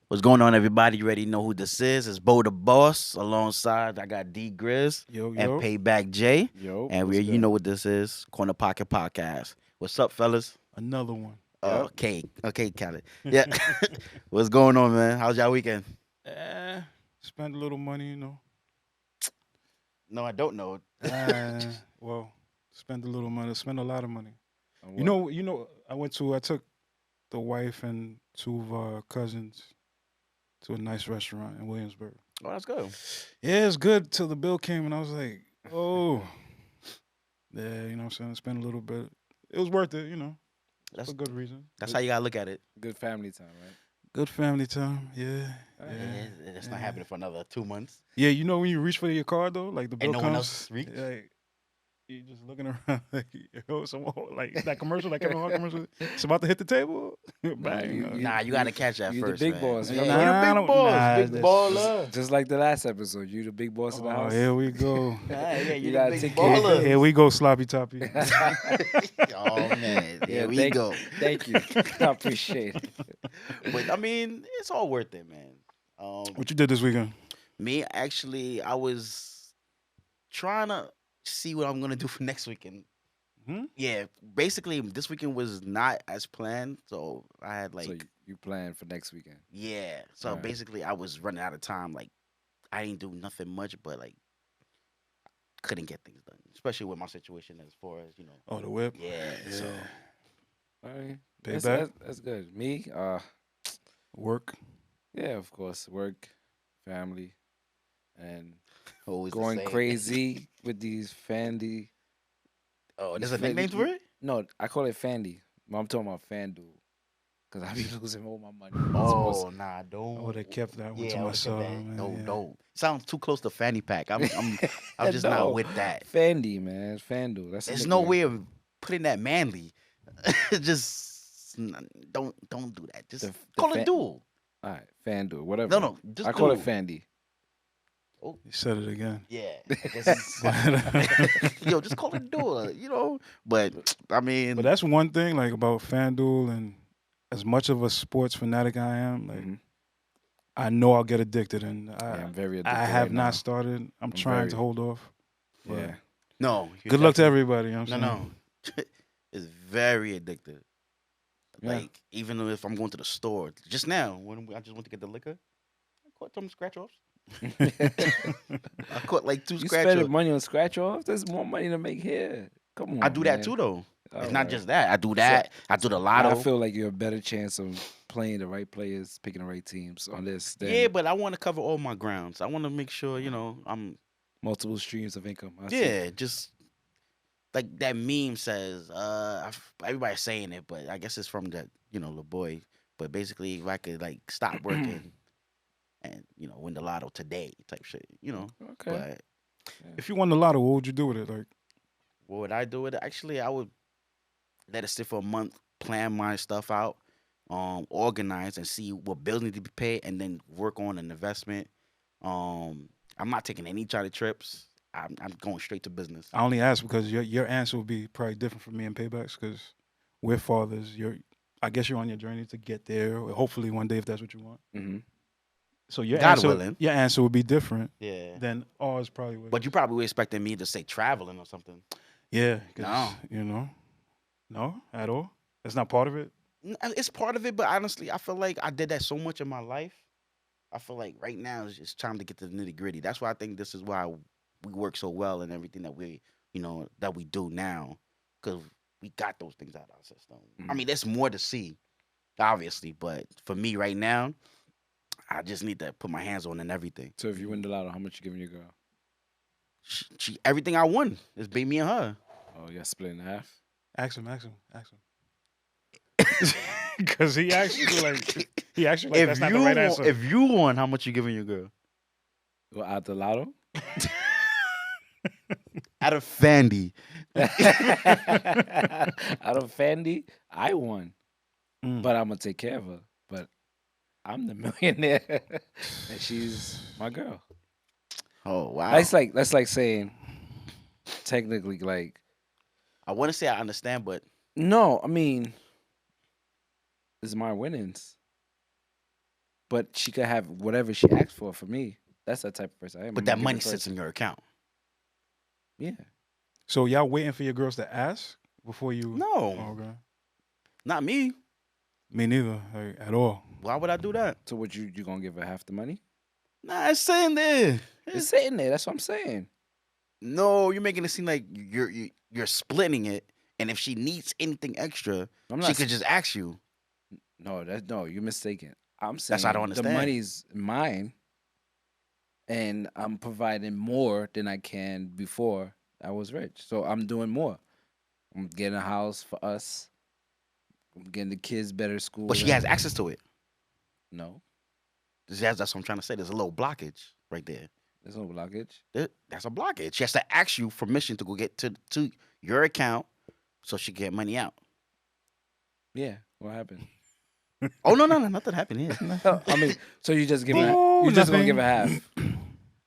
What's going on, everybody? You already know who this is. It's Bo the Boss. Alongside, I got D Grizz Yo, and yo. Payback J. Yo, And what's you good? know what this is. Corner Pocket Podcast. What's up, fellas? Another one. Yep. Okay, Khaled. Yeah. What's going on, man? How's y'all weekend? Eh, spend a little money. No, I don't know. Uh, well, spend a little money. Spend a lot of money. On You what? know, you know. I took the wife and two of our cousins to a nice restaurant in Williamsburg. Oh, that's good. Yeah, it's good till the bill came, and I was like, oh, yeah. You know what I'm saying? Spend a little bit. It was worth it. That's For good reason. that's how you gotta look at it. Good family time, right? Good family time. Yeah. Alright. Yeah. It's not yeah. happening for another 2 months. Yeah, you know when you reach for your card though, like the bill Ain't no one comes, else reach? like you just looking around, like like that commercial, that Kevin Hart commercial. It's about to hit the table. Bang. Nah, you gotta catch that you the first, big man. boss, Yeah, yo. you Nah, I the don't- big boss, nah, big that's- baller. Just like the last episode, you the big boss of the Oh, house. here we go. Yeah, you You the gotta big take care of baller. Here we go, sloppy toppy. Oh man, here we thank, go. Thank you. I appreciate it. But I mean, it's all worth it, man. What you did this weekend? Me actually, I was trying to see what I'm gonna do for next weekend. Hmm? Yeah, basically, this weekend was not as planned, so I had like, So you plan for next weekend? yeah. So Alright. basically, I was running out of time. Like, I didn't do nothing much, but like, couldn't get things done, especially with my situation as far as Oh, the whip. Yeah. So All right. Payback. That's good. Me, Work. yeah, of course, work, family, and always the going same. crazy with these Fandy. Oh, there's these a nickname for it. No, I call it Fandy. But I'm talking about FanDuel. Because I be losing all my money. Oh, nah, don't. I would have kept that one Yeah, to I would've kept myself. that. Man, No, yeah. don't. Sounds too close to fanny pack. I'm just No. not with that. Fandy, man. FanDuel. That's a There's no nickname. way of putting that manly. Just don't do that. Just The call it fan- duel. All right, FanDuel, whatever. No, just I call it duel. Fandy. Oh, You said it again. yeah. I guess yo, just call it duel. But I mean, But that's one thing, like about FanDuel, and as much of a sports fanatic I am, like Mhm. I know I'll get addicted, and Yeah, I'm very addicted. I have right not now. started. I'm I'm trying to very- hold off. but Yeah. no. you're Good luck to definitely- everybody. You know what I'm No, saying? no. It's very addictive. Yeah. Like even if I'm going to the store, just now when I just went to get the liquor, I caught some scratch offs. I caught like 2 You scratch spending offs. money on scratch offs? There's more money to make here. Come on. I do that man. too though. All It's not right. just that. I do that. I do the I lotto. feel like you're a better chance of playing the right players, picking the right teams on this than Yeah, but I want to cover all my grounds. I want to make sure I'm. multiple streams of income. I see. Yeah, just like that meme says. Everybody's saying it, but I guess it's from that the boy. But basically, if I could like stop working and win the lotto today, type shit. Okay. But If you won the lotto, what would you do with it? Like, what would I do with it? Actually, I would let it sit for a month, plan my stuff out, organize and see what bills need to be paid, and then work on an investment. I'm not taking any charter trips. I'm going straight to business. I only ask because your answer would be probably different from me and Paybacks because we're fathers. I guess you're on your journey to get there. Or hopefully one day, if that's what you want. Mm-hmm. So your God answer, willing. your answer would be different Yeah. than ours probably would. But you probably were expecting me to say traveling or something. yeah, 'cause, No. no, at all. That's not part of it. It's part of it, but honestly, I feel like I did that so much in my life. I feel like right now it's just time to get to the nitty gritty. That's why I think this is why we work so well and everything that that we do now, because we got those things out of our system. I Mhm. mean, there's more to see, obviously, but for me right now, I just need to put my hands on and everything. So if you win the lotto, how much you giving your girl? Everything I won is me and her. Oh, you got split in half. Ask him. Because he actually like that's not the right answer. If you won, how much you giving your girl? Well, out the lotto. Out of Fandy. Out of Fandy, I won, Mm. but I'm gonna take care of her. But I'm the millionaire, and she's my girl. Oh wow. That's like saying, technically, like I want to say I understand, but no. I mean, it's my winnings. But she could have whatever she asked for me. That's that type of person I am. But I'm that a money giving sits person. in your account. Yeah. So y'all waiting for your girls to ask before you? No, Oh, okay. not me. Me neither, like, at all. Why would I do that? So what you gonna give her half the money? Nah, it's sitting there. It's sitting there. That's what I'm saying. No, you're making it seem like you're splitting it, and if she needs anything extra, I'm she not. could just ask you. No, you're mistaken. I'm saying That's what I don't the understand. money's mine, and I'm providing more than I can before I was rich. So I'm doing more. I'm getting a house for us. I'm getting the kids better school. But she has access to it. No, That's what I'm trying to say. There's a little blockage right there. there's no blockage. That's a blockage. She has to ask you permission to go get to your account so she can get money out. Yeah, what happened? Oh no, nothing happened here. I mean, so you just give her, No, you just gonna nothing. give her half.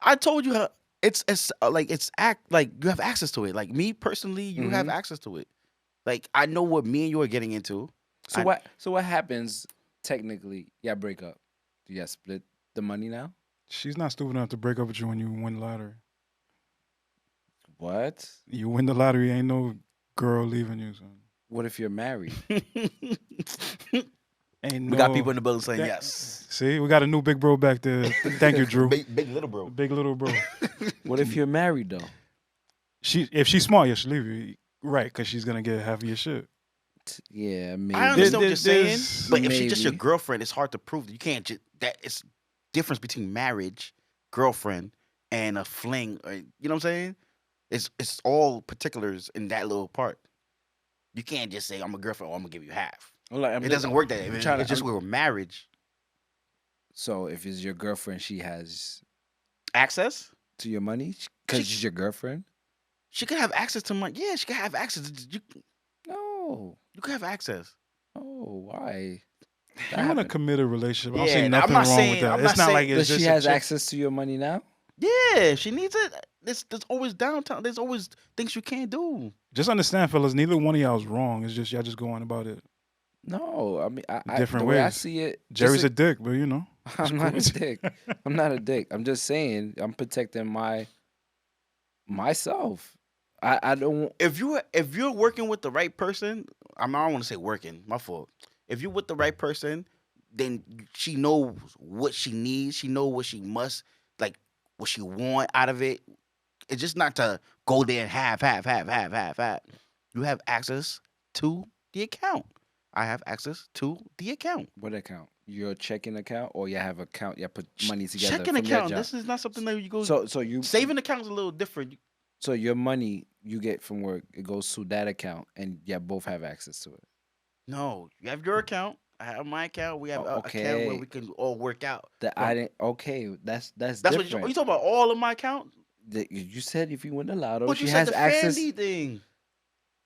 I told you it's like it's like you have access to it. Like me personally, you have access to it. Like I know what me and you are getting into. So what happens technically? Yeah, break up. Do you split the money now? She's not stupid enough to break up with you when you win the lottery. What? You win the lottery, ain't no girl leaving you, son. What if you're married? Ain't We got people in the building saying that- yes. See, we got a new big bro back there. Thank you, Drew. Big little bro. Big little bro. What if you're married though? If she's smart, yeah, she'll leave you. Right, because she's gonna get half of your shit. Yeah, maybe. I understand what you're saying, There's- but if she's just your maybe. girlfriend, it's hard to prove. You can't just that. It's difference between marriage, girlfriend, and a fling. Or, you know what I'm saying? It's all particulars in that little part. You can't just say I'm a girlfriend. Or I'm gonna give you half. It doesn't work that way. It's just with marriage. So if it's your girlfriend, she has Access. to your money because she's your girlfriend. She could have access to money. Yeah, she could have access. No, You could have access. oh, why? That You're in a happened. committed relationship. I don't Yeah, see I'm nothing not wrong saying- with that. I'm It's not not saying- like it's But just she a has chick. access to your money now. Yeah, she needs it. There's always downtown. There's always things you can't do. Just understand, fellas. Neither one of y'all is wrong. It's just y'all just going about it. No, I mean, Different the way I ways. see it, Jerry's a dick, but you know. I'm not a dick. I'm not a dick. I'm just saying I'm protecting myself. I don't. If you're working with the right person, I don't want to say working. My fault. If you're with the right person, then she knows what she needs. She knows what she must like, what she want out of it. It's just not to go there and have. You have access to the account. I have access to the account. What account? Your checking account, or you have account? You put money together. Checking from your account. job? This is not something that you go. So you Saving account is a little different. So your money you get from work, it goes to that account, and yeah, both have access to it. No, you have your account. I have my account. We have Oh, an account where okay. we can all work out. That I didn't. Okay, that's That's what different. you talking about. All of my accounts. You said if you win the lotto, But she you said has the access. Fandy thing.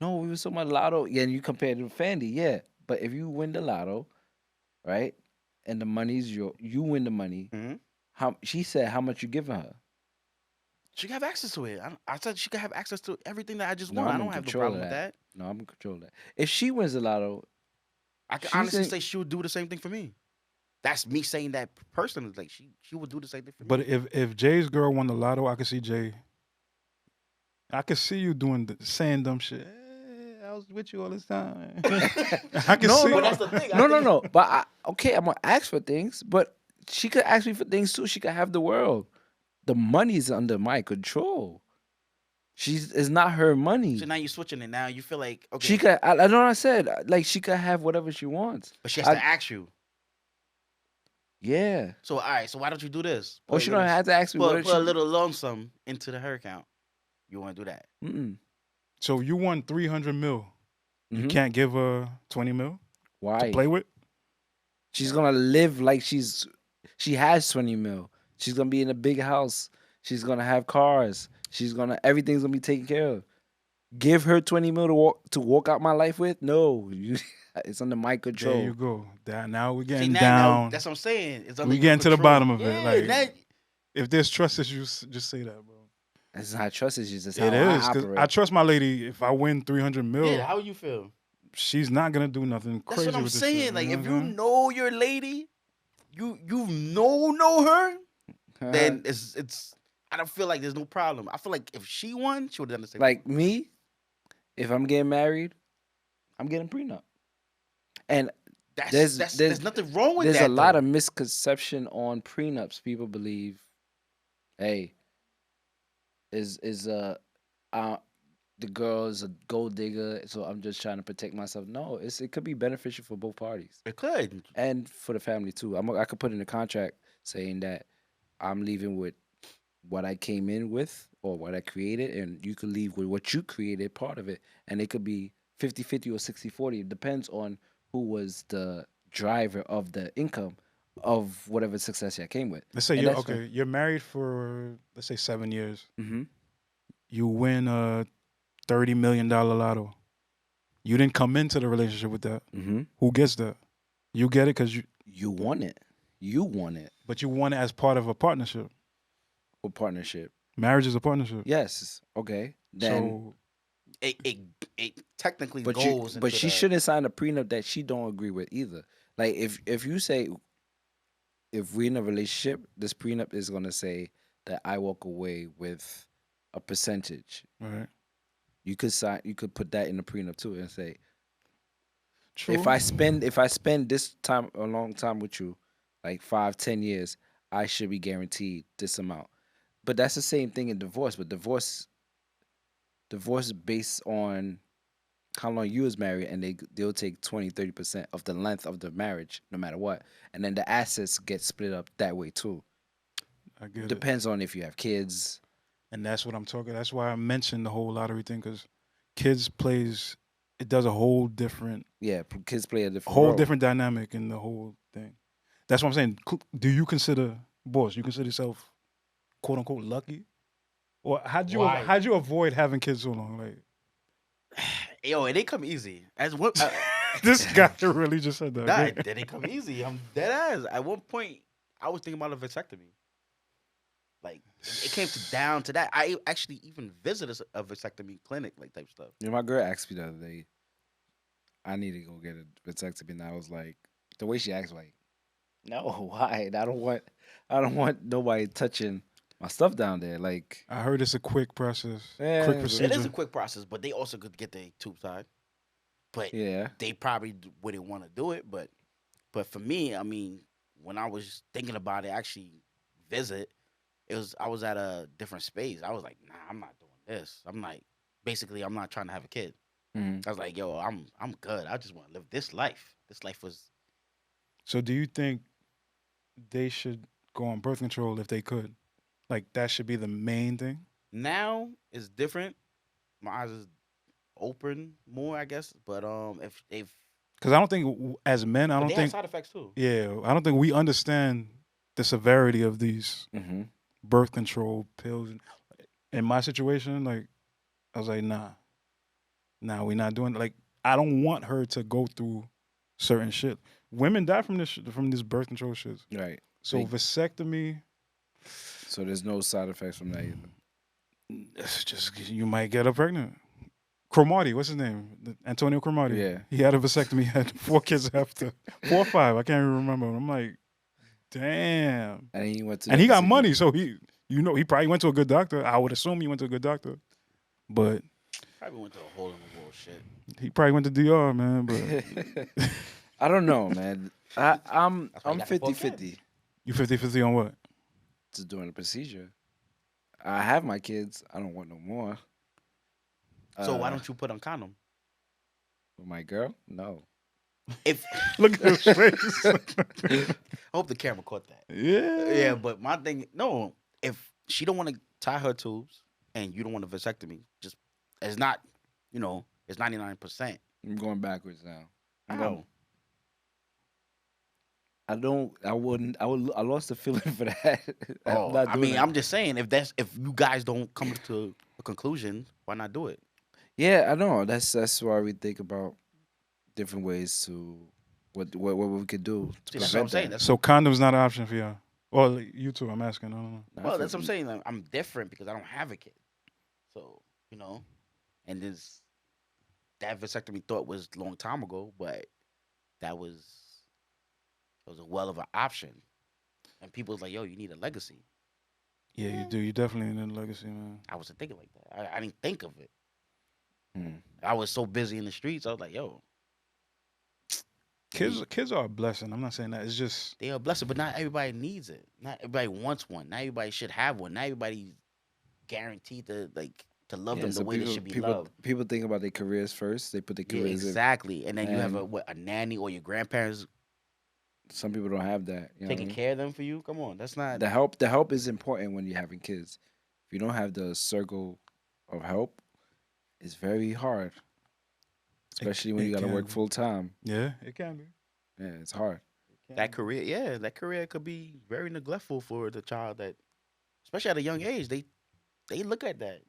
No, we were talking about lotto. Yeah, and you compared it to Fandy. Yeah, but if you win the lotto, right, and the money's you win the money. Mhm. How she said how much you giving her? She can have access to it. I said she can have access to everything that I just No, want. I I'm in don't have no control problem of with that. No, I'm in control of that. If she wins the lotto, I can She's honestly in- say she would do the same thing for me. That's me saying that personally. Like she would do the same thing for me. But if Jay's girl won the lotto, I could see Jay. I could see you saying dumb shit. I was with you all this time. I can No, see. no, But that's the thing. no. But okay, I'm gonna ask for things, but she could ask me for things too. She could have the world. The money's under my control. It's not her money. So now you're switching it. Now you feel like okay. She could. I know what I said. Like she could have whatever she wants. but she has to ask you. Yeah. So all right. So why don't you do this? Or she don't have to ask me. What Put a little lump sum into her account. You want to do that? Mm-mm. So you won 300 mil. You Mhm. can't give her 20 mil Why? to play with. She's gonna live like she has 20 mil. She's gonna be in a big house. She's gonna have cars. Everything's gonna be taken care of. Give her 20 mil to walk out my life with? No, it's under my control. There you go. Now we're See, getting now down. that's what I'm saying. It's under We your getting to the control. bottom of it, Yeah, like- that- If there's trust issues, just say that, bro. It's not trust issues. It's how It I is because operate. I trust my lady. If I win 300 mil, yeah, how you feel? she's not gonna do nothing That's crazy what I'm with this saying. shit, Like, know if what you I'm saying? know your lady, you know her, then it's. I don't feel like there's no problem. I feel like if she won, she would have done the same. Like thing. me, if I'm getting married, I'm getting prenup. And There's nothing wrong with there's that. a lot though. of misconception on prenups. People believe, hey, is uh the girl is a gold digger, so I'm just trying to protect myself. No, it could be beneficial for both parties It could. and for the family too. I could put in a contract saying that I'm leaving with what I came in with or what I created, and you could leave with what you created, part of it, and it could be 50-50 or 60-40. It depends on who was the driver of the income of whatever success I came with. Let's say And you're that's okay. You're married for let's say 7 years. Mm-hmm. You win a $30 million lotto. You didn't come into the relationship with that. Mm-hmm. Who gets that? You get it because You want it. You want it but you want it as part of a partnership. for partnership. Marriage is a partnership. Yes. Okay. Then, So It technically but goes. but into she the- shouldn't sign a prenup that she don't agree with either. Like if you say if we're in a relationship, this prenup is gonna say that I walk away with a percentage. right. You could put that in the prenup too and say True. if I spend this time a long time with you, like 5-10 years, I should be guaranteed this amount. But that's the same thing in divorce. But divorce is based on how long you was married, and they'll take 20-30% of the length of the marriage, no matter what. And then the assets get split up that way too. I get it. Depends on if you have kids. And that's what I'm talking. That's why I mentioned the whole lottery thing because kids plays. It does a whole different, Yeah, kids play a different role. different dynamic in the whole thing. That's what I'm saying. Do you consider, boss? You consider yourself, quote unquote, lucky, or how'd you avoid having kids so long? Like Yo, it didn't come easy. As what? this guy really just said that. Nah, okay? it didn't come easy. I'm dead ass. At one point, I was thinking about a vasectomy. Like it came down to that. I actually even visited a vasectomy clinic, like type stuff. You know, my girl asked me the other day, I need to go get a vasectomy, and I was like, the way she asked, like, no, why? I don't want nobody touching my stuff down there. Like, I heard it's a quick process, Yeah, quick it procedure. It is a quick process, but they also could get their tube tied. But yeah, they probably wouldn't want to do it. But for me, I mean, when I was thinking about it, actually visit, I was at a different space. I was like, nah, I'm not doing this. I'm like, basically, I'm not trying to have a kid. Mhm. I was like, yo, I'm good. I just want to live this life. This life was So, do you think they should go on birth control if they could? Like that should be the main thing. now is different. My eyes is open more, I guess. But if Because I don't think, as men, I but don't they have think, side effects too. yeah, I don't think we understand the severity of these Mm-hmm. birth control pills. In my situation, like, I was like, nah, we're not doing it. Like, I don't want her to go through certain shit. Women die from this birth control shit. Right. So Like- vasectomy, So there's no side effects from that either. it's just you might get her pregnant. Cromartie, what's his name? Antonio Cromartie. Yeah. He had a vasectomy. He had 4 kids after 4 or 5. I can't even remember. I'm like, damn. And he went to And the he got procedure. money, so he probably went to a good doctor. I would assume he went to a good doctor, but Probably went to a hole in the wall shit. he probably went to DR, man. But I don't know, man. I'm That's why you got the 50-50 you 50-50 on what? to doing the procedure. I have my kids. I don't want no more. So why don't you put on condom? With my girl? No. If Look at his face. I hope the camera caught that. Yeah. Yeah, but my thing, no. If she don't want to tie her tubes and you don't want a vasectomy, just it's not, it's 99%. I'm going backwards now. I'm How? going, I lost the feeling for that. Oh, not I doing mean, that. I'm just saying if you guys don't come to a conclusion, why not do it? Yeah, I know. That's why we think about different ways to what we could do to See, that's what I'm prevent saying. that. That's So condoms not an option for y'all. Well, you too. I'm asking. I don't know. Not well, for that's what I'm me. saying. Like, I'm different because I don't have a kid. So, and that vasectomy thought was a long time ago, but that was It was a well of an option, and people was like, "Yo, you need a legacy." Yeah, you do. You definitely need a legacy, man. I wasn't thinking like that. I didn't think of it. Hmm. I was so busy in the streets. I was like, "Yo, Kids are a blessing. I'm not saying that. It's just they are blessed, but not everybody needs it. Not everybody wants one. Not everybody should have one. Not everybody's guaranteed to love Yeah, them the so way they should be people loved. people think about their careers first. They put their Yeah, careers in. exactly. And then you have and a nanny or your grandparents some people don't have that. You know what I taking mean? care of them for you. Come on, that's not. The help is important when you're having kids. If you don't have the circle of help, it's very hard. Especially when it you gotta can work be. full time. Yeah, it can be. Yeah, it's hard. That career, yeah, that career could be very neglectful for the child that, especially at a young age, they look at that.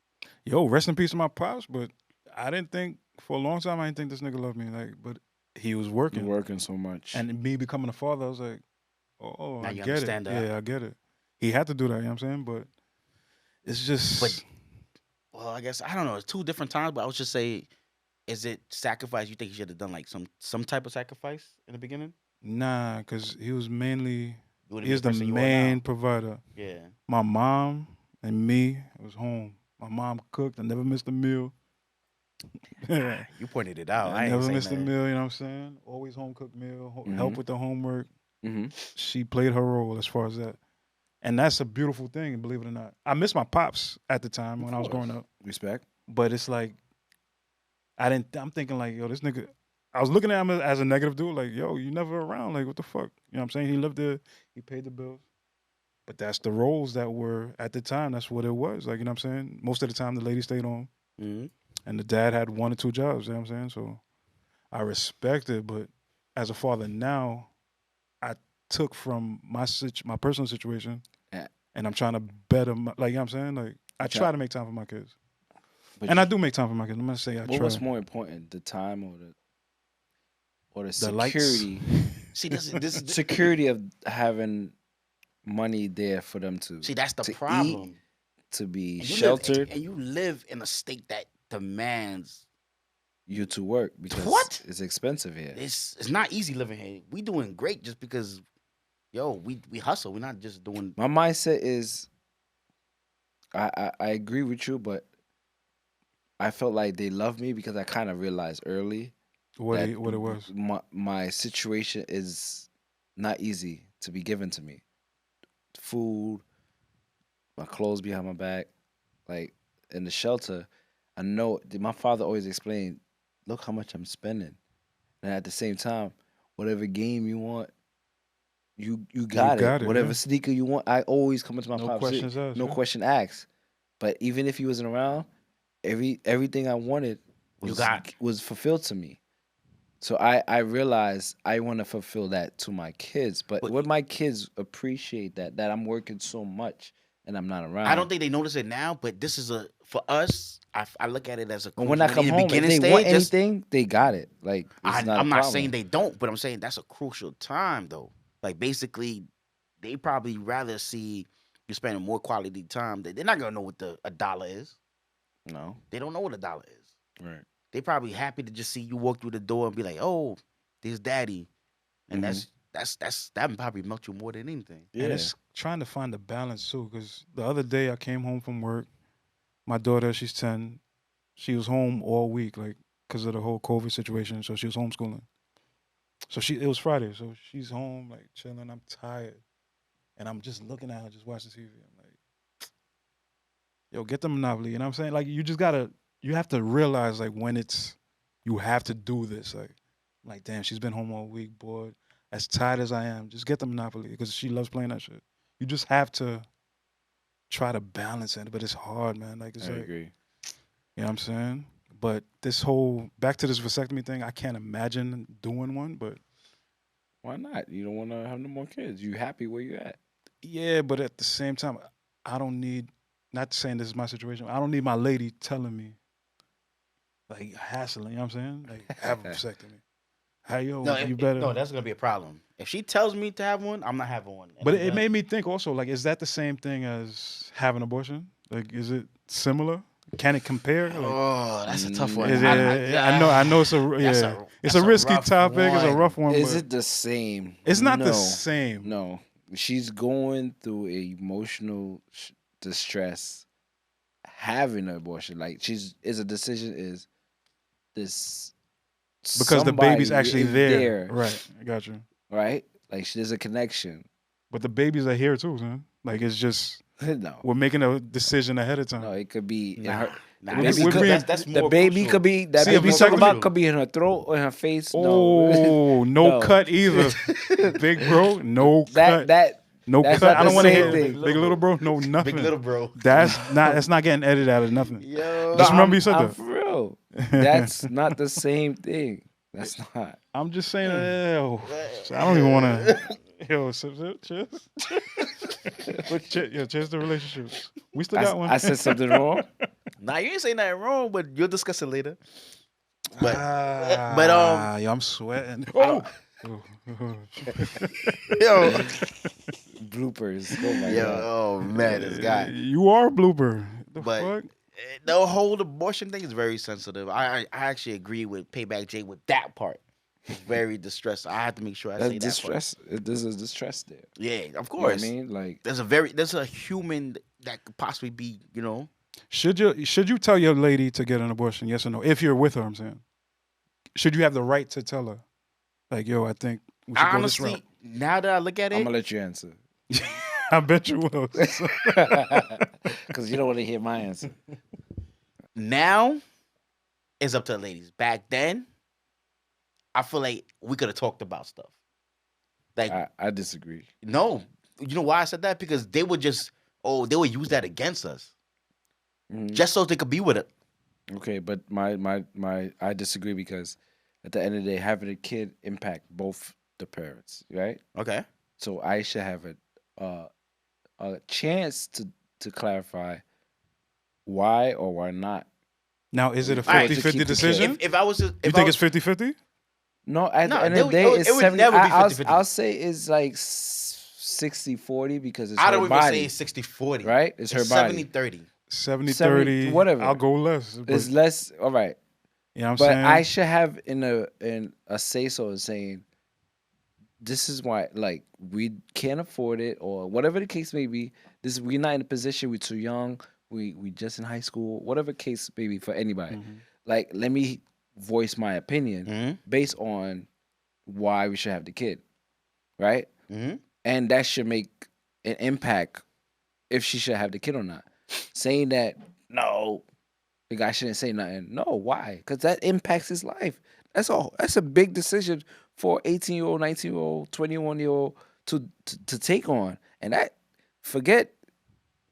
Yo, rest in peace to my pops, but I didn't think for a long time I didn't think this nigga loved me. Like, but he was You're working. working so much. And me becoming a father, I was like, oh, Now I you get it. understand that. Yeah, I get it. He had to do that, you know what I'm saying? But it's just But well, I guess I don't know. It's two different times, but I would just say, is it sacrifice? You think you should have done like some type of sacrifice in the beginning? nah, because he was mainly You wouldn't he be was the the person you are main now. provider. Yeah. My mom and me was home. My mom cooked. I never missed a meal. You pointed it out. I I ain't never saying missed a nothing. meal, you know what I'm saying? Always home cooked meal, help Mhm. with the homework. Mm-hmm. She played her role as far as that. And that's a beautiful thing, believe it or not. I miss my pops at the time when I was growing up. Respect. But it's like I'm thinking like, yo, this nigga I was looking at him as a negative dude, like, yo, you never around, like what the fuck? You know what I'm saying? He lived there, he paid the bills. But that's the roles that were at the time, that's what it was. Like, you know what I'm saying? Most of the time the lady stayed home Mhm. and the dad had 1 or 2 jobs, you know what I'm saying? So I respect it, but as a father now, I took from my personal situation Yeah. and I'm trying to better my, like, you know what I'm saying? Like I Try- try to make time for my kids. But And I do make time for my kids. I'm gonna say I But try. what's more important, the time or the The lights. security? See, this is Security of having money there for them to see that's the to eat, problem. to be And you sheltered, live, and you live in a state that demands. you to work because What? it's expensive here. It's not easy living here. We doing great just because, yo, we hustle. We're not just doing. My mindset is, I agree with you, but I felt like they love me because I kind of realized early what that it was. my situation is not easy to be given to me. Food, my clothes behind my back, like in the shelter. I know my father always explained, look how much I'm spending, and at the same time, whatever game you want, you got got it. it, Whatever yeah. sneaker you want, I always come into my No pops. questions asked. No yeah. question asked. But even if he wasn't around, everything I wanted You was got- was fulfilled to me. So I realized I want to fulfill that to my kids. But But- would my kids appreciate that I'm working so much and I'm not around? I don't think they notice it now, but this is for us. I look at it as a. But when I come in the home, if beginning they stage, want just- anything, they got it. Like it's not a I'm not problem. saying they don't, but I'm saying that's a crucial time though. Like basically, they probably rather see you spending more quality time. They're not gonna know what a dollar is. No, They don't know what a dollar is. right. They probably happy to just see you walk through the door and be like, "Oh, there's daddy," and that probably melt you more than anything. Yeah. And it's trying to find the balance too, because the other day I came home from work. My daughter, she's 10. She was home all week, like because of the whole COVID situation. So she was homeschooling. So it was Friday, so she's home, like chilling. I'm tired, and I'm just looking at her, just watching TV. I'm like, yo, get the Monopoly. You know what I'm saying? Like you have to realize like when you have to do this. Like damn, she's been home all week, bored. As tired as I am, just get the Monopoly because she loves playing that shit. You just have to try to balance it, but it's hard, man. Like it's I like, agree. you know what I'm saying? But this whole back to this vasectomy thing, I can't imagine doing one, but Why not? You don't want to have no more kids. You happy where you at? yeah, but at the same time, I don't need, not saying this is my situation, I don't need my lady telling me, like hassling, you know what I'm saying? Like have a vasectomy. How yo, you better. No, that's gonna be a problem. If she tells me to have one, I'm not having one. And But I'm it done. made me think also, like, is that the same thing as having an abortion? Like, is it similar? Can it compare? Like, Oh, that's a tough one. is it, I know it's a That's it's a risky rough topic. It's a one. rough one. Is but it the same? It's not the No. same. No, she's going through emotional distress having an abortion. Like is a decision is this Because the baby's somebody actually is there. Right. I got you. right? Like there's a connection. But the babies are here too, son. Like it's just No, we're making a decision ahead of time. no, it could be in Nah, her. nah, We're that's, being- good. That's The more baby crucial. could be that See, baby if you talking vasectomy- about could be in her throat or in her face. Oh, no No. cut either. Big bro, no cut. that No that's cut. not I don't the want to same hear thing. big little bro. No nothing. Big little bro. That's not getting edited out of nothing. Yo. Just remember you said I'm that. for real. That's not the same thing. That's not. I'm just saying. Ew. I don't even want to. Yo, cheers. Cheers to relationships. We still got one. I said something wrong. Nah, you ain't saying nothing wrong, but you'll discuss it later. But yo, I'm sweating. Oh. Oh. yo, Bloopers. Oh my yo, god. oh man, this guy. You are a blooper. The But fuck? the whole abortion thing is very sensitive. I actually agree with Payback Jay with that part. It's very distressed. I have to make sure I That's say distress. There's a distress there. that part. Yeah, of You know what course. I mean, like There's a human that could possibly be, Should you tell your lady to get an abortion? Yes or no? If you're with her, I'm saying. Should you have the right to tell her? Like, yo, I think we should go this honestly, route. now that I look at I'm it, gonna let you answer I bet you will. because you don't want to hear my answer. now it's up to the ladies. Back then, I feel like we could have talked about stuff. Like, I disagree. no, you know why I said that? Because they would they would use that against us Mhm. just so they could be with it. Okay, but I disagree because at the end of the day, having a kid impact both the parents, right? Okay. So I should have a chance to clarify why or why not. Now, is it a All right, 50-50 to keep the decision? If I was, You think it's 50-50? No, at No, the end they of the would- day, it would- it's it would 70. never be I'll 50-50. I'll say it's like 60-40 because it's I her don't even body, say 60-40. right? It's her body. 70-30. 70-30. whatever. I'll go less. But, It's less. All right. you know what I'm But saying? I should have in a say so of saying this is why like we can't afford it or whatever the case may be. We're not in a position, we're too young, we just in high school, whatever case may be for anybody. Mhm. Like let me voice my opinion Mm-hmm. based on why we should have the kid. Right? Mm-hmm. And that should make an impact if she should have the kid or not. Saying that no, the guy shouldn't say nothing. No, why? Because that impacts his life. That's all. That's a big decision for 18-year-old, 19-year-old, 21-year-old to take on. And that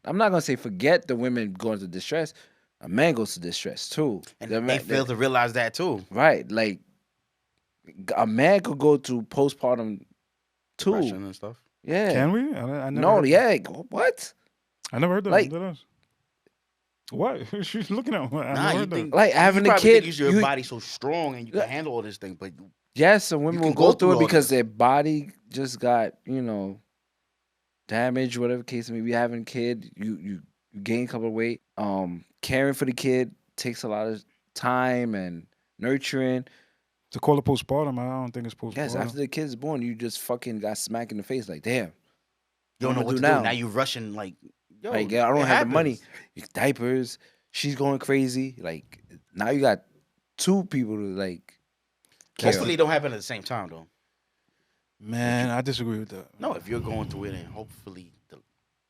I'm not gonna say forget the women going to distress. A man goes to distress too. And The they man- fail to realize that too. right. Like a man could go to postpartum too. Depression and stuff. Yeah. Can we? I never No, heard yeah. What? I never heard that. Like- That is. What? She's looking at me. I Nah, never you heard that. think Like having you a probably kid. think your you- body so strong and you can Yeah. handle all this thing, but Yes, some women can will go go through through it all because this. their body just got, damaged, whatever case may be. Having a kid, you gain a couple of weight. Caring for the kid takes a lot of time and nurturing. To call it postpartum, I don't think it's postpartum. Yes, after the kid's born, you just fucking got smacked in the face. Like, damn, you don't I'ma know what do to now? do. Now you rushing like, yo, like I don't it have the money. happens. Diapers. She's going crazy. Like now you got two people to like. care. Hopefully, it don't happen at the same time though. Man, I disagree with that. No, if you're going through it, and hopefully,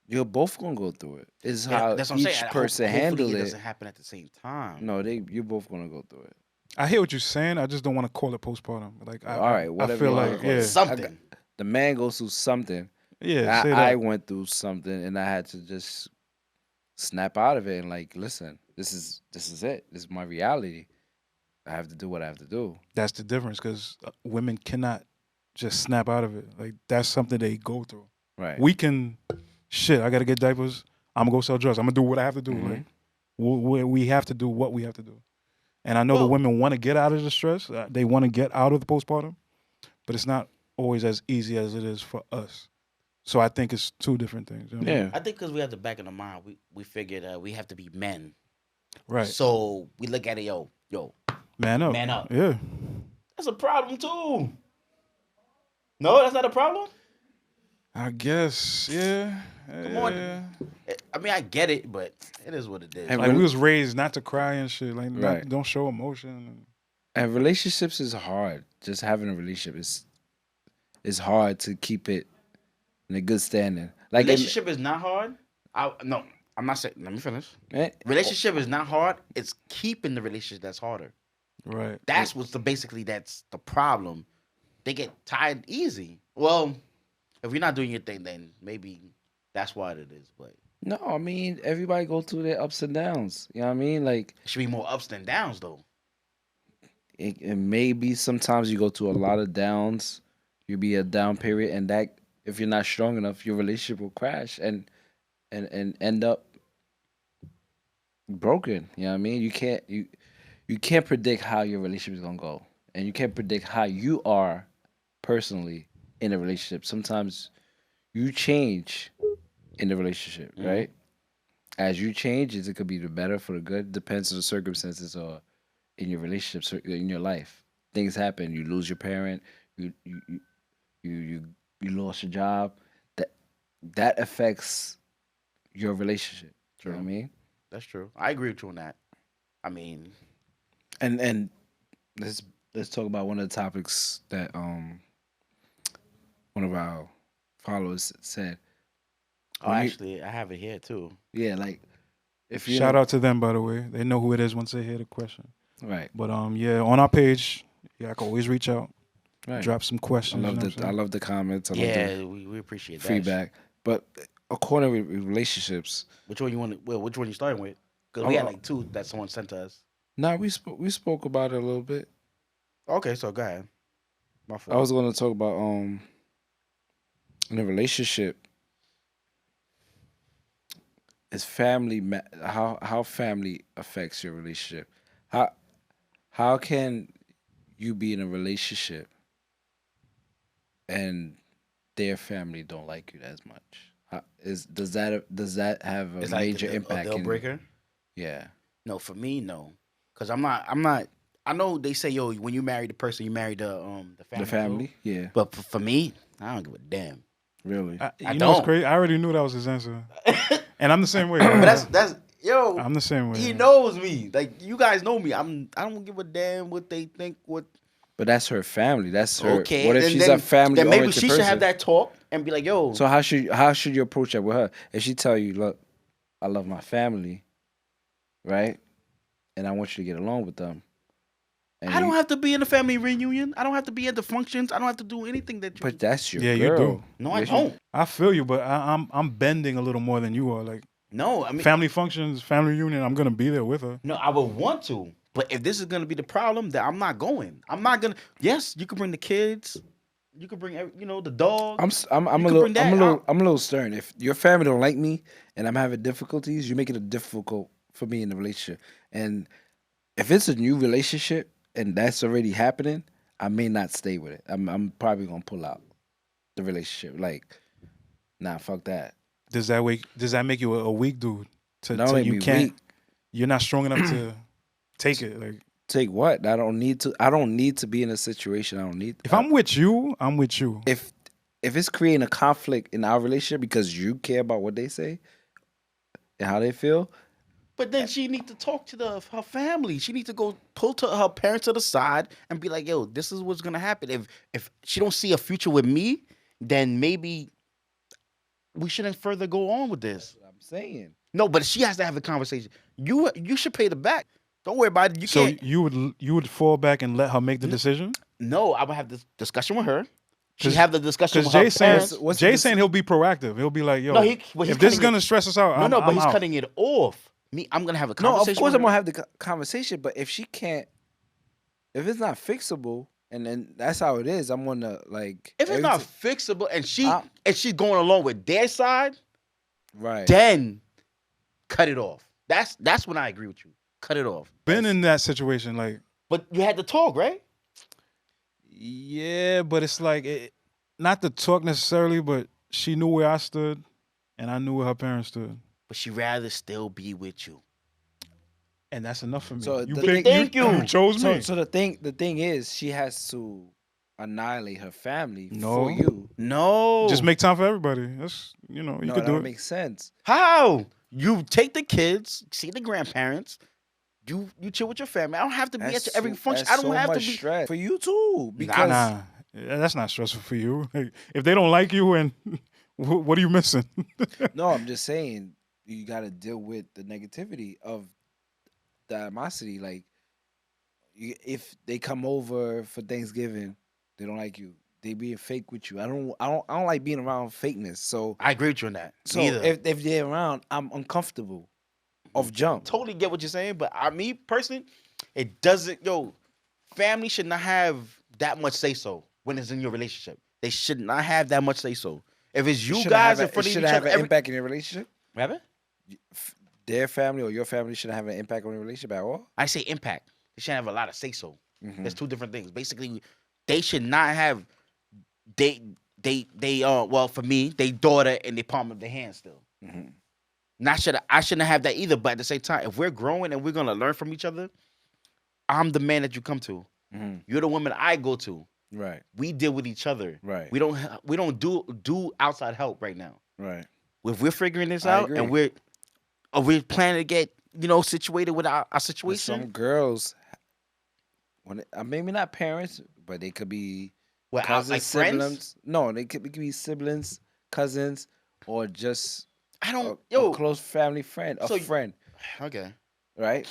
You're both gonna go through it. It's how that's what I'm each saying. person Hopefully handle it it. doesn't happen at the same time. No, you're both gonna go through it. I hear what you're saying. I just don't want to call it postpartum. Like, All right, I whatever feel you wanna like, call it. yeah, Something. The man goes through something. yeah. Say I that. went through something, and I had to just snap out of it and like, listen, this is it. This is my reality. I have to do what I have to do. That's the difference because women cannot just snap out of it. Like that's something they go through. Right. We can, shit. I gotta get diapers. I'm gonna go sell drugs. I'm gonna do what I have to do. Mhm. Like we have to do what we have to do. And I know the Well- women want to get out of the stress. They want to get out of the postpartum, but it's not always as easy as it is for us. So I think it's two different things. You know what I mean? Yeah. I think because we have the back in the mind, we figure that we have to be men. Right. So we look at it, yo, Man up. man up. Yeah. That's a problem too. No, that's not a problem. I guess. Yeah. Come on. I mean, I get it, but it is what it is. And Like we was raised not to cry and shit. Like Right. don't show emotion. And relationships is hard. Just having a relationship is hard to keep it in a good standing. Like Relationship is not hard. No, I'm not saying. Let me finish. Relationship is not hard. It's keeping the relationship that's harder. Right. That's what's basically that's the problem. They get tired easy. Well, if you're not doing your thing, then maybe that's what it is. But no, I mean everybody go through their ups and downs. You know what I mean? Like it should be more ups than downs, though. it may be sometimes you go through a lot of downs. You'll be a down period, and that if you're not strong enough, your relationship will crash and end up broken. You know what I mean? You can't predict how your relationship is gonna go, and you can't predict how you are personally in a relationship. Sometimes you change in the relationship, right? As you change, it could be the better for the good. Depends on the circumstances or in your relationship, in your life. Things happen. You lose your parent. You lost your job. That affects your relationship. You know what I mean? That's true. I agree with you on that. I mean, And let's talk about one of the topics that one of our followers said. actually, I have it here too. Yeah, like if you Shout out to them, by the way. They know who it is once they hear the question. right, But yeah, on our page, I can always reach out, right. drop some questions. I love the comments. I love Yeah, we appreciate the that. feedback. But according to relationships, Which one you want? Well, which one you starting with? Because we had like two that someone sent to us. we spoke about it a little bit. Okay, so go ahead. My fault. I was going to talk about in a relationship, is family how family affects your relationship. How can you be in a relationship and their family don't like you as much? Does that have a It's major like a impact? deal breaker. Yeah. No, for me, no. Cause I'm not. I know they say, yo, when you marry the person, you marry the family. The family, yeah. But for me, I don't give a damn. Really? You know don't. what's crazy? I already knew that was his answer, and I'm the same way. But that's yo. I'm the same way. He knows me. Like you guys know me. I don't give a damn what they think. What? But that's her family. That's her. Okay. What if then, she's then, a family? Then maybe oriented she should person? have that talk and be like, yo. So how should you approach that with her? If she tell you, look, I love my family, right, and I want you to get along with them. And I don't have to be in the family reunion. I don't have to be at the functions. I don't have to do anything that you. But that's your Yeah, girl. you do. No, I Yes, you- don't. I feel you, but I'm bending a little more than you are. Like No, I mean, family functions, family reunion, I'm gonna be there with her. no, I would want to. But if this is gonna be the problem, then I'm not going. I'm not gonna. Yes, you can bring the kids. You can bring, the dog. I'm a You could bring that out. I'm a little stern. If your family don't like me and I'm having difficulties, you make it difficult for me in the relationship. And if it's a new relationship and that's already happening, I may not stay with it. I'm probably gonna pull out the relationship. Like, nah, fuck that. Does that make you a weak dude? Not only You me can't. weak. You're not strong enough to take it. Like Take what? I don't need to be in a situation. I don't need. if I'm with you, I'm with you. If it's creating a conflict in our relationship because you care about what they say and how they feel, But then she need to talk to her family. She need to go pull to her parents to the side and be like, "Yo, this is what's gonna happen. If she don't see a future with me, then maybe we shouldn't further go on with this." I'm saying. No, but she has to have a conversation. You should pay the back. Don't worry about it. You So can't. you would fall back and let her make the decision? No, I would have this discussion with her. She have the discussion Because with her Jay saying parents. Jay saying he'll be proactive. He'll be like, yo, No, but he's if this is cutting gonna stress us out, but I'm he's out. cutting it off. Me, I'm gonna have a No, conversation. of course with I'm her. gonna have the conversation. But if she can't, if it's not fixable, and then that's how it is, I'm gonna like. If it's not fixable and she's going along with their side, right, then cut it off. That's when I agree with you. Cut it off. Been in that situation, like But you had to talk, right? yeah, but it's like not to talk necessarily, but she knew where I stood, and I knew where her parents stood. But she rather still be with you. and that's enough for me. So You the picked, thing- Thank you. you chose me. So the thing is, she has to annihilate her family No. for you. No. Just make time for everybody. That's you know you No, could that do don't it. make sense. How? You take the kids, see the grandparents. You chill with your family. I don't have to be at every function. I don't have to be. stress for you too. Because Nah, that's not stressful for you. Like, if they don't like you, and what are you missing? no, I'm just saying you got to deal with the negativity of the animosity. Like, if they come over for Thanksgiving, they don't like you. They being fake with you. I don't like being around fakeness. So I agree with you on that. so Neither. if they're around, I'm uncomfortable. Off jump. Totally get what you're saying, but me personally, it doesn't. Yo, family should not have that much say so when it's in your relationship. They should not have that much say so. If it's you guys in front of each have other, an impact in your relationship. Rabbit? Their family or your family shouldn't have an impact on your relationship at all. I say impact. They shouldn't have a lot of say so. Mhm. There's two different things. Basically, they should not have well for me, they daughter in the palm of their hand still. Mhm. I shouldn't have that either. But at the same time, if we're growing and we're gonna learn from each other, I'm the man that you come to. Mhm. You're the woman I go to. Right. We deal with each other. Right. We don't do outside help right now. Right. If we're figuring this I out agree. and we're planning to get situated with our But situation. some girls, maybe not parents, but they could be cousins, like siblings. friends. No, they could be siblings, cousins, or just I don't. a close family friend, a So friend, Okay. right?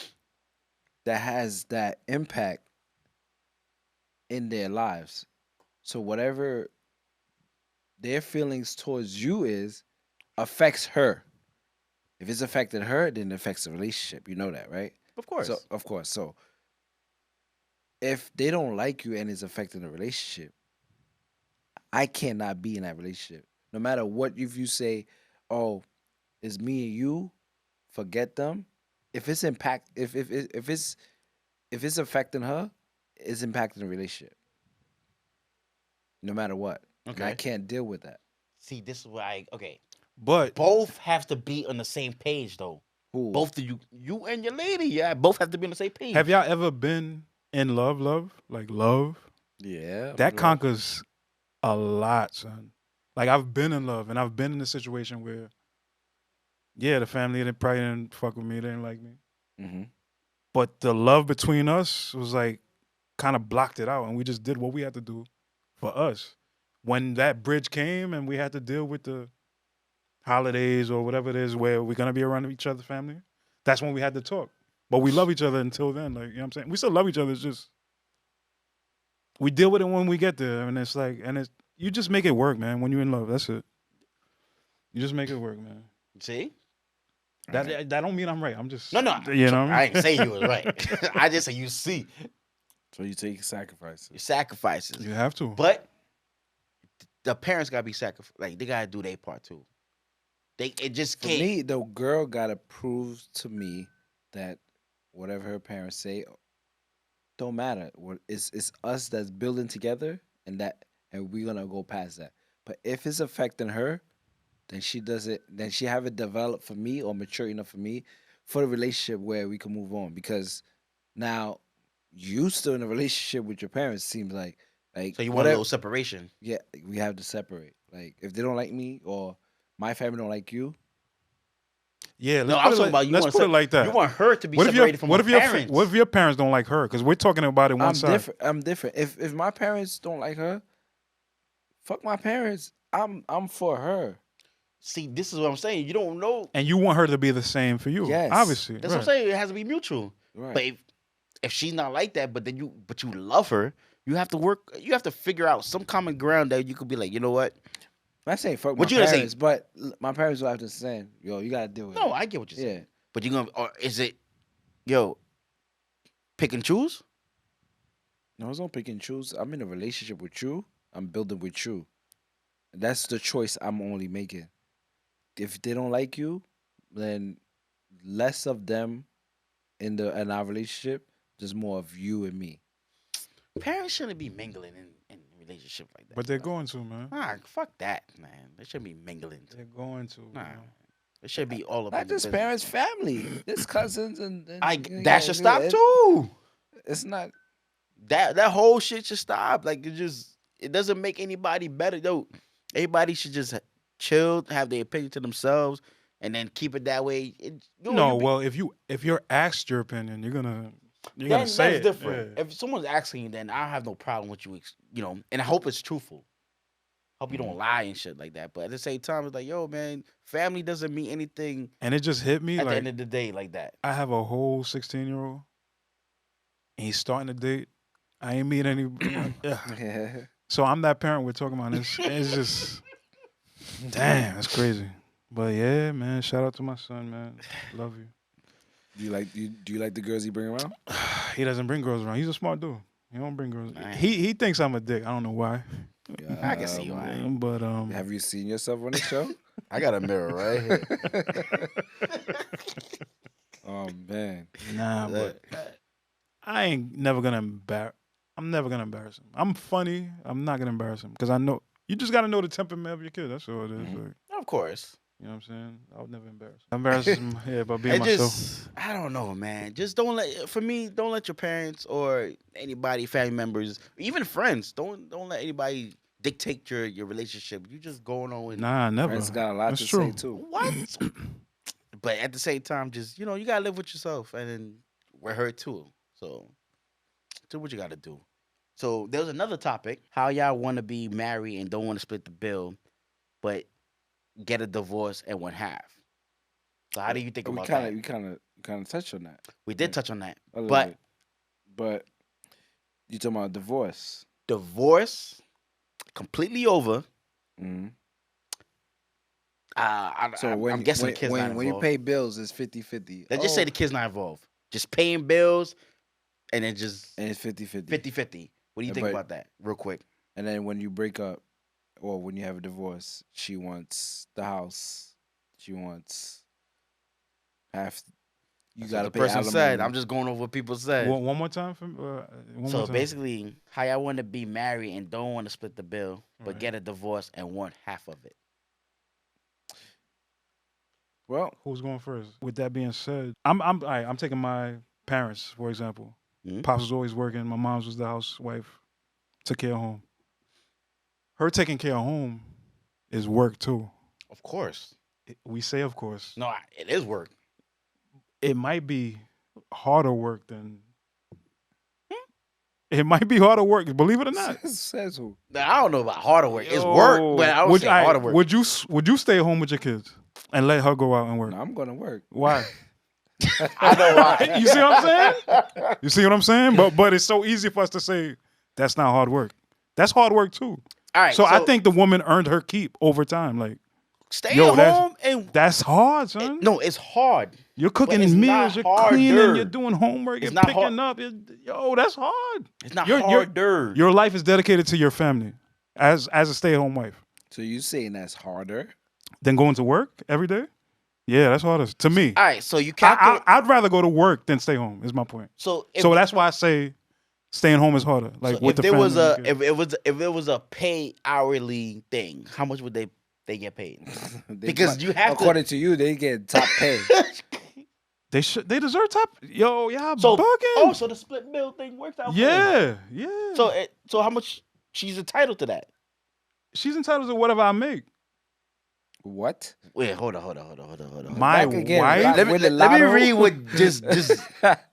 That has that impact in their lives. So whatever their feelings towards you affects her. If it's affecting her, then it affects the relationship. You know that, right? Of course. So of course. So if they don't like you and it's affecting the relationship, I cannot be in that relationship. No matter what, if you say, "Oh, it's me and you," forget them. If it's if it's affecting her, it's impacting the relationship. No matter what. And I Okay. can't deal with that. See, this is why. Okay. But Both have to be on the same page, though. Who? Both of you and your lady, yeah, both have to be on the same page. have y'all ever been in love? Like love? Yeah. That conquers a lot, son. Like I've been in love, and I've been in a situation where, yeah, the family they probably didn't fuck with me, they didn't like me, Mm-hmm. but the love between us was like kind of blocked it out, and we just did what we had to do for us. When that bridge came, and we had to deal with the holidays or whatever it is, where we're gonna be around each other's family, that's when we had to talk. But we love each other until then, like you know what I'm saying. We still love each other. It's just we deal with it when we get there, and it's like, and it's you just make it work, man. When you're in love, that's it. You just make it work, man. See? That don't mean I'm right. I'm just No. You know what I I ain't mean? say you was right. I just say you see So you take sacrifices. your sacrifices, You have to. but the parents gotta be sacrificed. Like they gotta do their part too. It just For can't. me, the girl gotta prove to me that whatever her parents say don't matter. It's us that's building together, and we're gonna go past that. But if it's affecting her, then she doesn't. Then she haven't developed for me or mature enough for me for the relationship where we can move on. Because now you still in a relationship with your parents. Seems like So you want a whatever. little separation. Yeah, we have to separate. Like if they don't like me or my family don't like you, Yeah, No, let's I'm put, it, talking like, about you. let's want put it like that. You want her to be What if separated from her parents. what if your parents don't like her? Because we're talking about it one I'm side. different. I'm different. If my parents don't like her, fuck my parents. I'm for her. See, this is what I'm saying. You don't know. And you want her to be the same for you. Yes. Obviously. That's what I'm saying. It has to be mutual. Right. But if she's not like that, but you love her, you have to work. You have to figure out some common ground that you could be like, you know what? I'm not saying fuck What my you gonna say? parents, but my parents will have to say, yo, you gotta deal with No, it. I get what you're saying. Yeah. But you're gonna, or is it, yo, pick and choose? No, it's not pick and choose. I'm in a relationship with you. I'm building with you. That's the choice I'm only making. If they don't like you, then less of them in our relationship, just more of you and me. Parents shouldn't be mingling in relationships like that. But they're bro. going to, man. Nah, fuck that, man. They shouldn't be mingling. They're going to. Nah. man. It should be all up in Not your just business. parents, family. There's cousins and That should stop too. It's not. That whole shit should stop. Like it doesn't make anybody better. Though everybody should just chill, have their opinion to themselves, and then keep it that way. No, well, if you're asked your opinion, you're gonna then say that's it. different. Yeah. If someone's asking you, then I have no problem with you. And I hope it's truthful. Hope you don't lie and shit like that. But at the same time, it's like, yo, man, family doesn't mean anything And it just hit me at the like end of the day like that. I have a whole 16-year-old, and he's starting to date. I ain't meet any. So I'm that parent we're talking about. It's just, damn, that's crazy. But yeah, man, shout out to my son, man. Love you. Do you like the girls he bring around? He doesn't bring girls around. He's a smart dude. He don't bring girls. Man. He thinks I'm a dick. I don't know why. I can see why. But Have you seen yourself on the show? I got a mirror right here. Oh man. nah, but I ain't never gonna embarrass. I'm never gonna embarrass him. I'm funny. I'm not gonna embarrass him because I know you just gotta know the temperament of your kid. That's all it is. Like, Of course. you know what I'm saying? I would never embarrass him. I embarrass him, yeah, by being myself. I don't know, man. Just don't let your parents or anybody, family members, even friends, don't let anybody dictate your relationship. You just going on with Nah, never. Friends got a lot That's to true. say too. what? But at the same time, just you gotta live with yourself, and then we're her too. So do what you gotta do. So there's another topic: how y'all want to be married and don't want to split the bill, but get a divorce and want half. So how do you think about that? We kind of touched on that. We did touch on that, a little but bit. But you talking about divorce? divorce completely over. Mm-hmm. I'm guessing the kid's not involved. when you pay bills, it's 50-50. Let's just say the kid's not involved. Just paying bills, and then just and it's 50-50. 50-50. What do you think But- about that, real quick? And then when you break up, or when you have a divorce, she wants the house. She wants half. You That's got to what the pay person alimony. said. I'm just going over what people said. One more time for one So more time. basically, how y'all want to be married and don't want to split the bill, but Right. get a divorce and want half of it. Well, Who's going first? With that being said, I'm all right, I'm taking my parents for example. Mhm. Pops was always working. My mom's was the housewife, took care of home. Her taking care of home is work too. Of course. We say, of course, No, it is work. it might be harder work than. It might be harder work, believe it or not. says who? Now, I don't know about harder work. It's work, but I would say harder work. Would you stay home with your kids and let her go out and work? No, I'm gonna work. Why? I know why. You see what I'm saying? You see what I'm saying? But it's so easy for us to say that's not hard work. That's hard work too. All right. So I think the woman earned her keep over time. Like stay yo, at home and that's hard, son. no, it's hard. You're cooking it's meals, not you're cleaning, harder. you're doing homework, It's you're not picking up. Yo, that's hard. It's not You're- harder. Your life is dedicated to your family as a stay-at-home wife. So you saying that's harder? Then going to work every day? Yeah, that's harder to me. All right. So you calculate. I'd rather go to work than stay home. Is my point. So if, So that's why I say staying home is harder. Like so with if the there family. was if it was a pay hourly thing, how much would they get paid? Because you have to- according to you, they get top pay. They deserve top. Yo, yeah, So bugging. so the split bill thing works out. for Yeah. them. So how much she's entitled to that? She's entitled to whatever I make. What? Wait, hold on. My Back again. wife. With the Let me lotto? read what just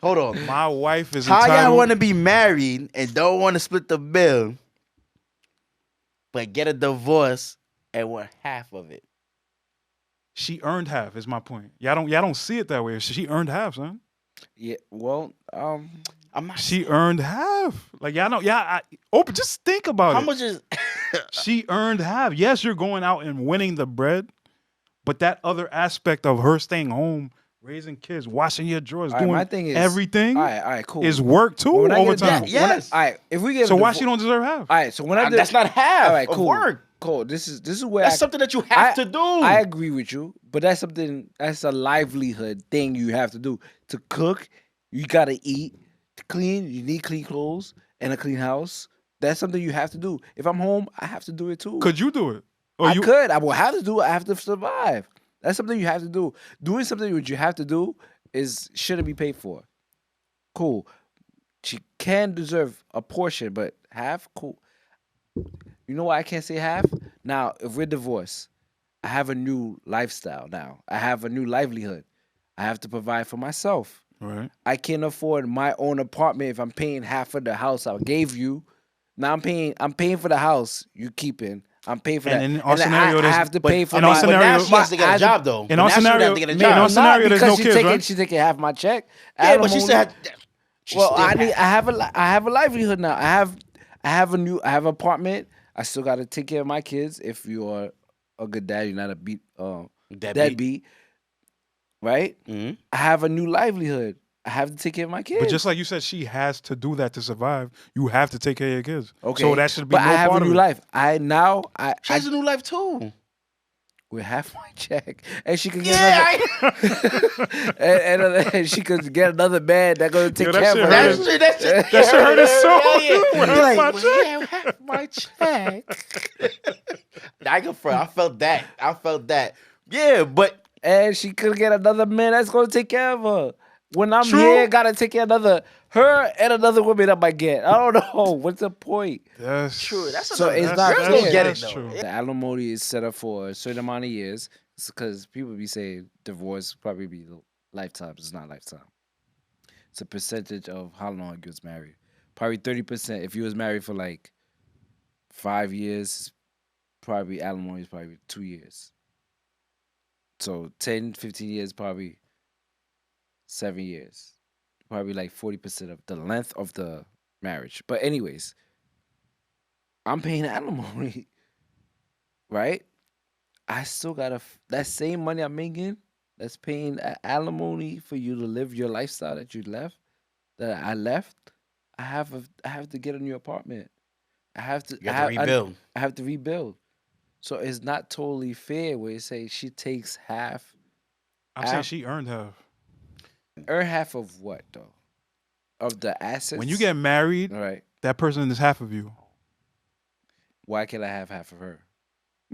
hold on. My wife is How entitled. y'all want to be married and don't want to split the bill, but get a divorce and want half of it? She earned half. Is my point. Y'all don't see it that way. She earned half, son. Yeah. Well, I'm not. She earned half. Like y'all know. Yeah. Open. Just think about How it. much is? She earned half. Yes, you're going out and winning the bread, but that other aspect of her staying home, raising kids, washing your drawers, all right, doing my thing is everything All right, cool. is work too When I over get a time. divorce- Yes. All right, if we get So a why divo- she don't deserve half? All right, so when I did, That's not half all right, of cool. work. Cool. This is where That's something that you have to do. I agree with you, but that's a livelihood thing you have to do. To cook, you gotta eat. To clean, you need clean clothes and a clean house. That's something you have to do. If I'm home, I have to do it too. Could you do it? Or I you? could. I will have to do it. I have to survive. That's something you have to do. Doing something which you have to do shouldn't be paid for. Cool. She can deserve a portion, but half, cool. You know why I can't say half? Now, if we're divorced, I have a new lifestyle now. I have a new livelihood. I have to provide for myself. Right. I can't afford my own apartment if I'm paying half of the house I gave you. Now I'm paying for the house you keeping. I'm paying for that. And in our and then scenario, I there's- have to But pay for in our my. but now scenario- she has to get a job though. In But our now she would scenario- have to get a in No, our job. scenario, there's because no kids, right? she's taking half my check. Yeah, but she Alimony- still had. She Well, still I have a livelihood now. I have an apartment. I still got to take care of my kids. If you are a good dad, you're not a deadbeat, right? Mhm. I have a new livelihood. I have to take care of my kids. But just like you said, she has to do that to survive. You have to take care of your kids. okay, So that should be but no I have part a of new it. life. I She has a new life too. with half my check, and she could get Yeah, and she could get another man that's gonna take Yeah, that care shit of her. hurt. that's it. That shit hurt us so. Yeah, Half You're my like, check. well, yeah, half my check. I go for it. I felt that. Yeah, but And she could get another man that's gonna take care of her. When I'm True. here, gotta take care of her and another woman I might get. I don't know. What's the point? That's true. That's So it's not girls fair. don't get it That's though. true. The alimony is set up for a certain amount of years. It's because people be saying divorce probably be lifetime. It's not lifetime. It's a percentage of how long you was married. Probably 30%. If you was married for like 5 years, probably alimony is probably 2 years. So 10, 15 years, probably 7 years. Probably like 40% of the length of the marriage. But anyways, I'm paying alimony, right? I still got that same money I'm making that's paying alimony for you to live your lifestyle that you left, that I left. I have to get a new apartment. I have to. You have to rebuild. I have to rebuild. So it's not totally fair where you say she takes half. I'm saying she earned half. Her half of what though? Of the assets. When you get married, all right, that person is half of you. why can't I have half of her?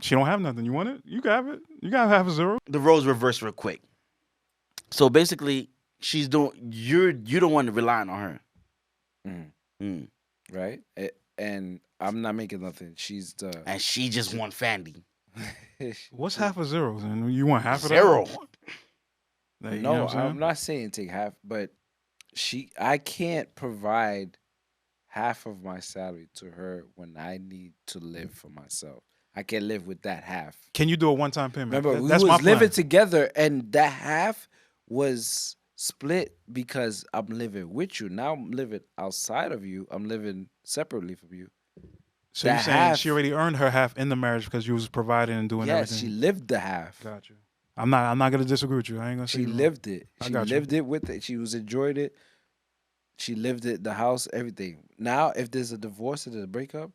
She don't have nothing. You want it? You can have it. You got half a zero. The roles reverse real quick. So basically, she's doing. You don't want to rely on her. Mm. Mm. Right? And I'm not making nothing. She's the And she just won Fandy. What's half a zero? And you want half of that? Zero. Like, you know No, what I'm saying? I'm not saying take half, but I can't provide half of my salary to her when I need to live for myself. I can't live with that half. Can you do a one-time payment? Remember, we That's my was living plan. together, and that half was split because I'm living with you. Now I'm living outside of you. I'm living separately from you. So you're that saying half- she already earned her half in the marriage because you was providing and doing Yes, everything. she lived the half. Got you. I'm not gonna disagree with you. I ain't gonna say She you wrong. lived it. I She got you. lived it with it. She was enjoyed it. She lived it, the house, everything. Now, if there's a divorce or there's a breakup,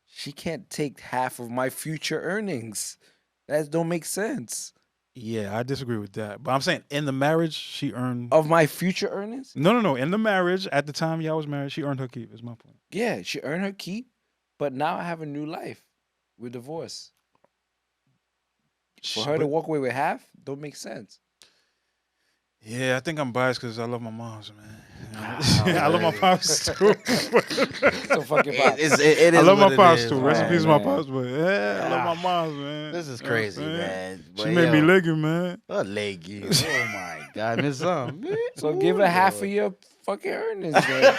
she can't take half of my future earnings. That don't make sense. Yeah, I disagree with that. But I'm saying in the marriage, she earned. Of my future earnings? No. In the marriage, at the time y'all was married, she earned her keep. Is my point. Yeah, she earned her keep, but now I have a new life. We're divorced. For her to walk away with half, don't make sense. Yeah, I think I'm biased because I love my moms, man. Oh, I love my really? pops too. So fucking pop. It I is love my what it pops is, too. man. Rest in peace, my man. pops. But yeah, I love my moms, man. This is You know what I'm crazy, saying? man. She But, made me yo, leggy, man. a leggy. Oh my God, Miss So give her half of your fucking earnings, then.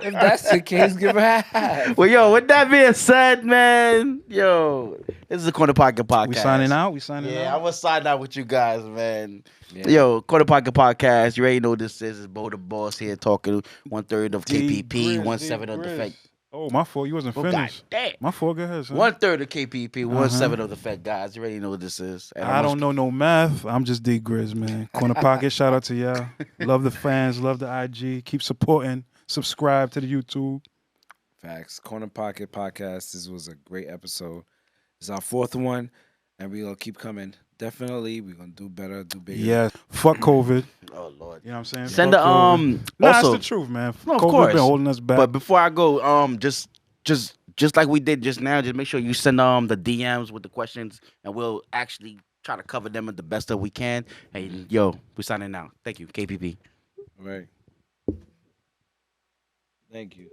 If that's the case, give her half. Well, yo, with that being said, man, yo, this is the Corner Pocket Podcast. We signing out. We signing Yeah, I out. was signing out with you guys, man. Yeah. Yo, Corner Pocket Podcast. You already know what this is. It's Bo the Boss here talking 1/3 of D KPP, Grizz, 1/7 D of the Grizz. Fed. Oh, my fault. You wasn't Oh, God finished. damn. My fault. Go ahead, son. 1/3 of KPP, 1/7 Uh-huh. of the Fed, guys. You already know what this is. And I don't know no math. I'm just D Grizz, man. Corner Pocket, shout out to y'all. Love the fans, love the IG. Keep supporting. Subscribe to the YouTube. Facts. Corner Pocket Podcast. This was a great episode. It's our 4th one, and we're going to keep coming. Definitely, we're going to do better, do bigger. Yeah, fuck COVID. Oh, Lord. You know what I'm saying? Send Fuck the, COVID. Nah, also, that's the truth, man. No, of COVID course. been holding us back. But before I go, just like we did just now, just make sure you send the DMs with the questions, and we'll actually try to cover them the best that we can. And yo, we signing out. Thank you, KPP. Right. Thank you.